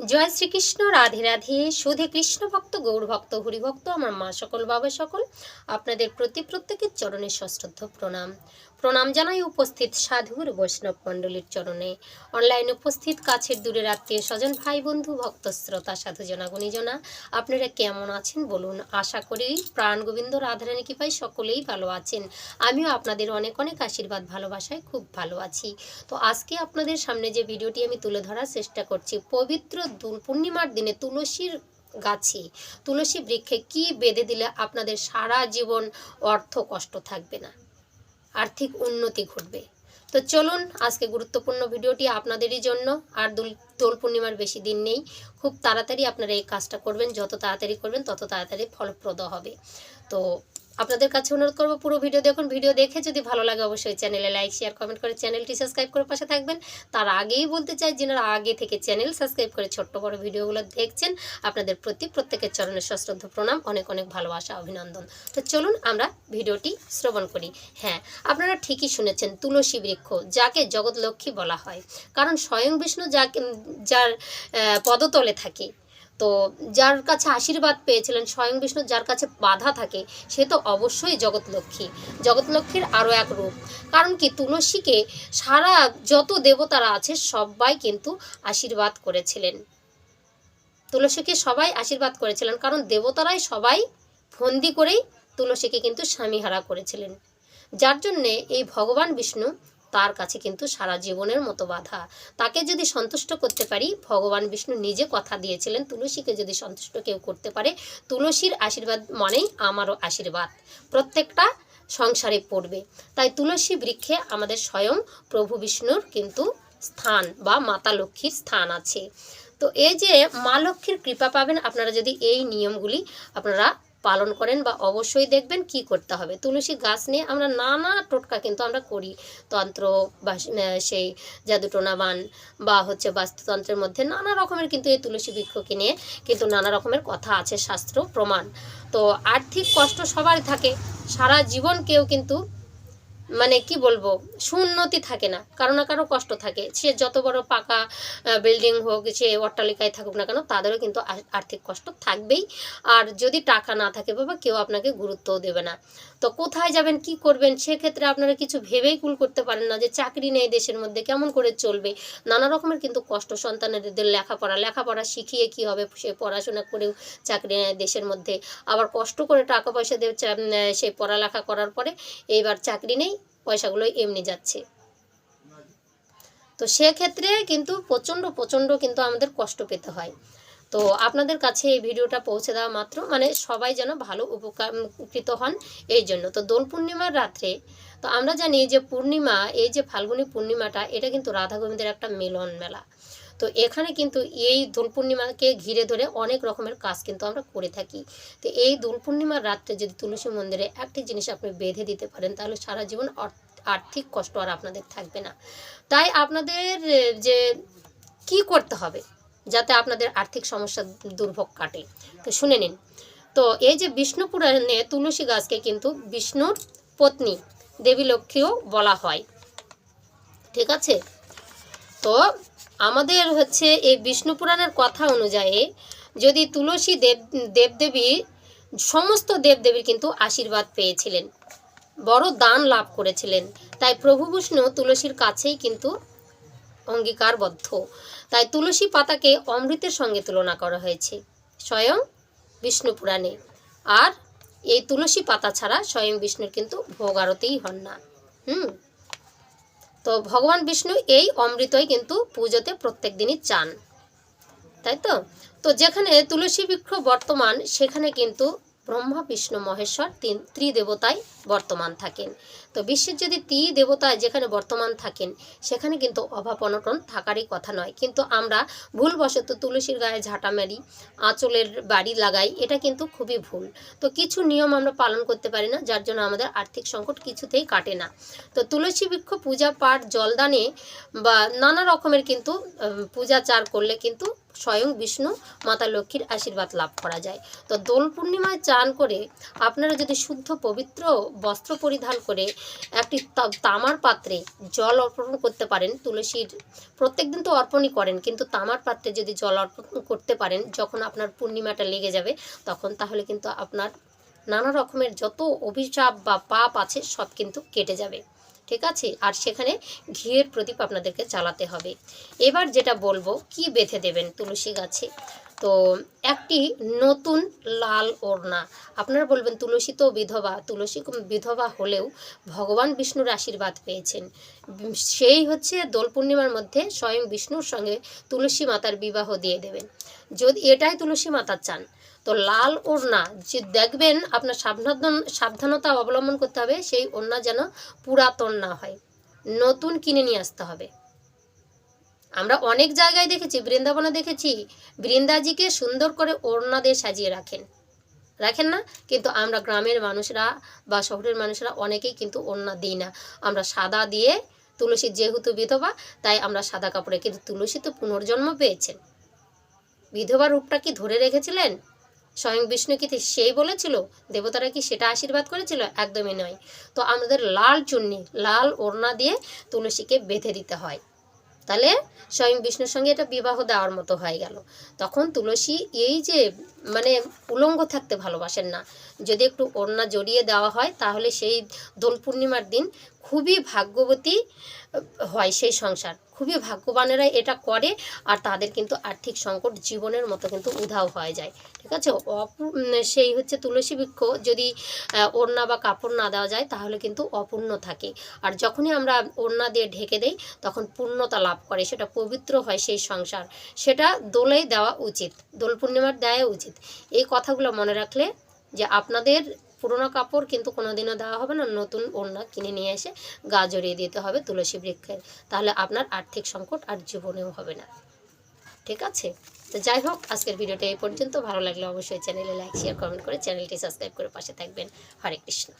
জয় শ্রীকৃষ্ণ, রাধে রাধে। সুধে কৃষ্ণ ভক্ত, গৌর ভক্ত, হরিভক্ত, আমার মা সকল, বাবা সকল, আপনাদের প্রতি প্রত্যেকের চরণে সশ্রদ্ধ প্রণাম। প্রণাম জানাই উপস্থিত সাধুর বৈষ্ণব মণ্ডলীর চরণে, অনলাইনে উপস্থিত কাছের দূরের আত্মীয় স্বজন, ভাই বন্ধু, ভক্ত শ্রোতা, সাধুজনা গুণীজনা, আপনারা কেমন আছেন বলুন। আশা করি প্রাণ গোবিন্দ রাধারানী কৃপায় সকলেই ভালো আছেন। আমিও আপনাদের অনেক অনেক আশীর্বাদ ভালোবাসায় খুব ভালো আছি। তো আজকে আপনাদের সামনে যে ভিডিওটি আমি তুলে ধরার চেষ্টা করছি, পবিত্র পূর্ণিমার দিনে তুলসীর গাছে, তুলসী বৃক্ষে কি বেঁধে দিলে আপনাদের সারা জীবন অর্থ কষ্ট থাকবে না, আর্থিক উন্নতি ঘটবে। তো চলুন, আজকে গুরুত্বপূর্ণ ভিডিওটি আপনাদেরই জন্য। আর দোল পূর্ণিমার বেশি দিন নেই, খুব তাড়াতাড়ি আপনারা এই কাজটা করবেন। যত তাড়াতাড়ি করবেন তত তাড়াতাড়ি ফলপ্রদ হবে। তো আপনাদের কাছে অনুরোধ করবো, পুরো ভিডিও দেখুন। ভিডিও দেখে যদি ভালো লাগে অবশ্যই চ্যানেলে লাইক, শেয়ার, কমেন্ট করে চ্যানেলটি সাবস্ক্রাইব করে পাশে থাকবেন। তার আগেই বলতে চাই, যারা আগে থেকে চ্যানেল সাবস্ক্রাইব করে ছোট্ট বড় ভিডিওগুলো দেখছেন, আপনাদের প্রতি প্রত্যেকের চরণে সশ্রদ্ধ প্রণাম, অনেক অনেক ভালোবাসা, অভিনন্দন। তো চলুন আমরা ভিডিওটি শ্রবণ করি। হ্যাঁ, আপনারা ঠিকই শুনেছেন, তুলসী বৃক্ষ, যাকে জগৎলক্ষ্মী বলা হয়, কারণ স্বয়ং বিষ্ণু যার পদতলে থাকে, তো যার কাছে আশীর্বাদ পেয়েছিলেন, স্বয়ং বিষ্ণু যার কাছে বাধা থাকে, সে তো অবশ্যই জগৎলক্ষ্মী। জগৎলক্ষ্মীর আরও এক রূপ। কারণ কি, তুলসীকে সারা যত দেবতারা আছে সবাই কিন্তু আশীর্বাদ করেছিলেন। তুলসীকে সবাই আশীর্বাদ করেছিলেন, কারণ দেবতারাই সবাই ফন্দি করেই তুলসীকে কিন্তু স্বামীহারা করেছিলেন। যার জন্যে এই ভগবান বিষ্ণু তার কাছে কিন্তু সারা জীবনের মতো বাধা। তাকে যদি সন্তুষ্ট করতে পারি, ভগবান বিষ্ণু নিজে কথা দিয়েছিলেন, তুলসীকে যদি সন্তুষ্ট কেউ করতে পারে, তুলসীর আশীর্বাদ মানেই আমারও আশীর্বাদ প্রত্যেকটা সংসারে পড়বে। তাই তুলসী বৃক্ষে আমাদের স্বয়ং প্রভু বিষ্ণুর কিন্তু স্থান বা মাতা লক্ষ্মীর স্থান আছে। তো এই যে মা লক্ষ্মীর কৃপা পাবেন আপনারা যদি এই নিয়মগুলি আপনারা পালন করেন, বা অবশ্যই দেখবেন কি করতে হবে। তুলসী গাছ নিয়ে আমরা নানা টোটকা কিন্তু আমরা করি, তন্ত্র বা সেই জাদুটোনাবান বা বাস্তুতন্ত্রের মধ্যে নানা রকমের কিন্তু এই তুলসী বৃক্ষকে নিয়ে কিন্তু নানা রকমের কথা আছে, শাস্ত্র প্রমাণ। তো আর্থিক কষ্ট সবার থাকে, সারা জীবন কেউ কিন্তু কি বলবো, সুউন্নতি থাকে না, কারো না কারো কষ্ট থাকে। সে যত বড় পাকা বিল্ডিং হোক, সে অট্টালিকায় থাকুক না কেন, তাদেরও কিন্তু আর্থিক কষ্ট থাকবেই। আর যদি টাকা না থাকে বাবা, কেউ আপনাকে গুরুত্বও দেবে না। তো কোথায় যাবেন, কি করবেন, সেক্ষেত্রে আপনারা কিছু ভেবেই কুল করতে পারেন না, যে চাকরি নেই দেশের মধ্যে, কেমন করে চলবে। নানা রকমের কিন্তু কষ্ট, সন্তানেদের লেখাপড়া শিখিয়ে কি হবে, সে পড়াশোনা করেও চাকরি নেয় দেশের মধ্যে, আবার কষ্ট করে টাকা পয়সা দিয়ে সে পড়ালেখা করার পরে এইবার চাকরি নেই, পয়সাগুলো এমনি যাচ্ছে। তো সেক্ষেত্রে কিন্তু প্রচণ্ড প্রচণ্ড কিন্তু আমাদের কষ্ট পেতে হয়। তো আপনাদের কাছে এই ভিডিওটা পৌঁছে দেওয়া মাত্র, সবাই যেন ভালো উপকৃত হন এই জন্য। তো দোল পূর্ণিমার রাত্রে, তো আমরা জানি যে পূর্ণিমা, এই যে ফাল্গুনী পূর্ণিমাটা, এটা কিন্তু রাধা গোবিন্দের একটা মিলন মেলা। তো এখানে কিন্তু এই দোল পূর্ণিমাকে ঘিরে ধরে অনেক রকমের কাজ কিন্তু আমরা করে থাকি। তো এই দোল পূর্ণিমার রাত্রে যদি তুলসী মন্দিরে একটি জিনিস আপনি বেঁধে দিতে পারেন, তাহলে সারা জীবন আর্থিক কষ্ট আর আপনাদের থাকবে না। তাই আপনাদের যে কি করতে হবে যাতে আপনাদের আর্থিক সমস্যা দুর্ভোগ কাটে, তো শুনে নিন। তো এই যে বিষ্ণু পুরাণে তুলসী গাছকে কিন্তু বিষ্ণুর পত্নী দেবী লক্ষ্মীও বলা হয়, ঠিক আছে। তো আমাদের এই বিষ্ণু পুরাণের কথা অনুযায়ী, যদি তুলসী দেবদেবী, সমস্ত দেবদেবীর কিন্তু আশীর্বাদ পেয়েছিলেন, বড় দান লাভ করেছিলেন। তাই প্রভু বিষ্ণু তুলসীর কাছেই কিন্তু অঙ্গীকারবদ্ধ। তাই তুলসী পাতাকে অমৃতের সঙ্গে তুলনা করা হয়েছে স্বয়ং বিষ্ণু পুরাণে। আর এই তুলসী পাতা ছাড়া স্বয়ং বিষ্ণুর কিন্তু ভোগ আরতিই হন না। তো ভগবান বিষ্ণু এই অমৃতই কিন্তু পুজোতে প্রত্যেক দিনই চান, তাই তো। তো যেখানে তুলসী বৃক্ষ বর্তমান, সেখানে কিন্তু ব্রহ্মা, বিষ্ণু, মহেশ্বর ত্রিদেবতায় বর্তমান থাকেন। তো বিশ্বের যদি ত্রিদেবতায় যেখানে বর্তমান থাকেন, সেখানে কিন্তু অভাব অনটন থাকারই কথা নয়। কিন্তু আমরা ভুলবশত তুলসীর গায়ে ঝাঁটা মারি, আঁচলের বাড়ি লাগাই, এটা কিন্তু খুবই ভুল। তো কিছু নিয়ম আমরা পালন করতে পারি না, যার জন্য আমাদের আর্থিক সংকট কিছুতেই কাটে না। তো তুলসী বৃক্ষ পূজা পাঠ, জলদানে বা নানা রকমের কিন্তু পূজাচার করলে কিন্তু স্বয়ং বিষ্ণু মাতা লক্ষ্মীর আশীর্বাদ লাভ করা যায়। তো দোল পূর্ণিমায় চান করে আপনারা যদি শুদ্ধ পবিত্র বস্ত্র পরিধান করে একটি তামার পাত্রে জল অর্পণ করতে পারেন। তুলসীর প্রত্যেকদিন তো অর্পণই করেন, কিন্তু তামার পাত্রে যদি জল অর্পণ করতে পারেন যখন আপনার পূর্ণিমাটা লেগে যাবে তখন, তাহলে কিন্তু আপনার নানা রকমের যত অভিশাপ বা পাপ আছে সব কিন্তু কেটে যাবে। ঠিক আছে? আর সেখানে ঘিয়ের প্রদীপ আপনাদেরকে জ্বালাতে হবে। এবার যেটা বলবো, কি বেঁধে দেবেন তুলসী গাছে, তো একটি নতুন লাল ওড়না। আপনারা বলবেন তুলসী তো বিধবা, তুলসী বিধবা হলেও ভগবান বিষ্ণুর আশীর্বাদ পেয়েছেন। সেই হচ্ছে দোল পূর্ণিমার মধ্যে স্বয়ং বিষ্ণুর সঙ্গে তুলসী মাতার বিবাহ দিয়ে দেবেন। যদি এটাই তুলসী মাতা চান, তো লাল ওড়না যে দেখবেন, আপনার সাবধানতা অবলম্বন করতে হবে, সেই ওড়না যেন পুরাতন না হয়, নতুন কিনে নিয়ে আসতে হবে। আমরা অনেক জায়গায় দেখেছি, বৃন্দাবনে দেখেছি বৃন্দাজিকে সুন্দর করে ওড়না দিয়ে সাজিয়ে রাখেন না, কিন্তু আমরা গ্রামের মানুষরা বা শহরের মানুষরা অনেকেই কিন্তু ওড়না দিই না, আমরা সাদা দিয়ে, তুলসী যেহেতু বিধবা তাই আমরা সাদা কাপড়ে, কিন্তু তুলসী তো পুনর্জন্ম পেয়েছেন। বিধবা রূপটা কি ধরে রেখেছিলেন স্বয়ং বিষ্ণু? কি সেই বলেছিল? দেবতারা কি সেটা আশীর্বাদ করেছিল? একদমই নয়। তো আমাদের লাল চুন্নি, লাল ওড়না দিয়ে তুলসীকে বেঁধে দিতে হয়, তাহলে স্বয়ং বিষ্ণুর সঙ্গে এটা বিবাহ দেওয়ার মতো হয়ে গেল। তখন তুলসী এই যে মানে উলঙ্গ থাকতে ভালোবাসেন না, যদি একটু ওড়না জড়িয়ে দেওয়া হয় তাহলে সেই দোল পূর্ণিমার দিন খুবই ভাগ্যবতী হয় সেই সংসার, খুবই ভাগ্যবানেরা এটা করে, আর তাদের কিন্তু আর্থিক সংকট জীবনের মতো কিন্তু উধাও হয়ে যায়। ঠিক আছে? সেই হচ্ছে তুলসী বৃক্ষ যদি ওড়না বা কাপড় না দেওয়া যায় তাহলে কিন্তু অপূর্ণ থাকে, আর যখনই আমরা ওড়না দিয়ে ঢেকে দেই তখন পূর্ণতা লাভ করে, সেটা পবিত্র হয় সেই সংসার। সেটা দোলেই দেওয়া উচিত, দোল পূর্ণিমার দেওয়া উচিত। এই কথাগুলো মনে রাখলে যে আপনাদের পুরোনো কাপড় কিন্তু কোনোদিনও দেওয়া হবে না, নতুন ওড়না কিনে নিয়ে এসে গা জড়িয়ে দিতে হবে তুলসী বৃক্ষের, তাহলে আপনার আর্থিক সংকট আর জীবনেও হবে না। ঠিক আছে? তো যাই হোক, আজকের ভিডিওটা এই পর্যন্ত। ভালো লাগলে অবশ্যই চ্যানেলে লাইক, শেয়ার, কমেন্ট করে চ্যানেলটি সাবস্ক্রাইব করে পাশে থাকবেন। হরে কৃষ্ণ।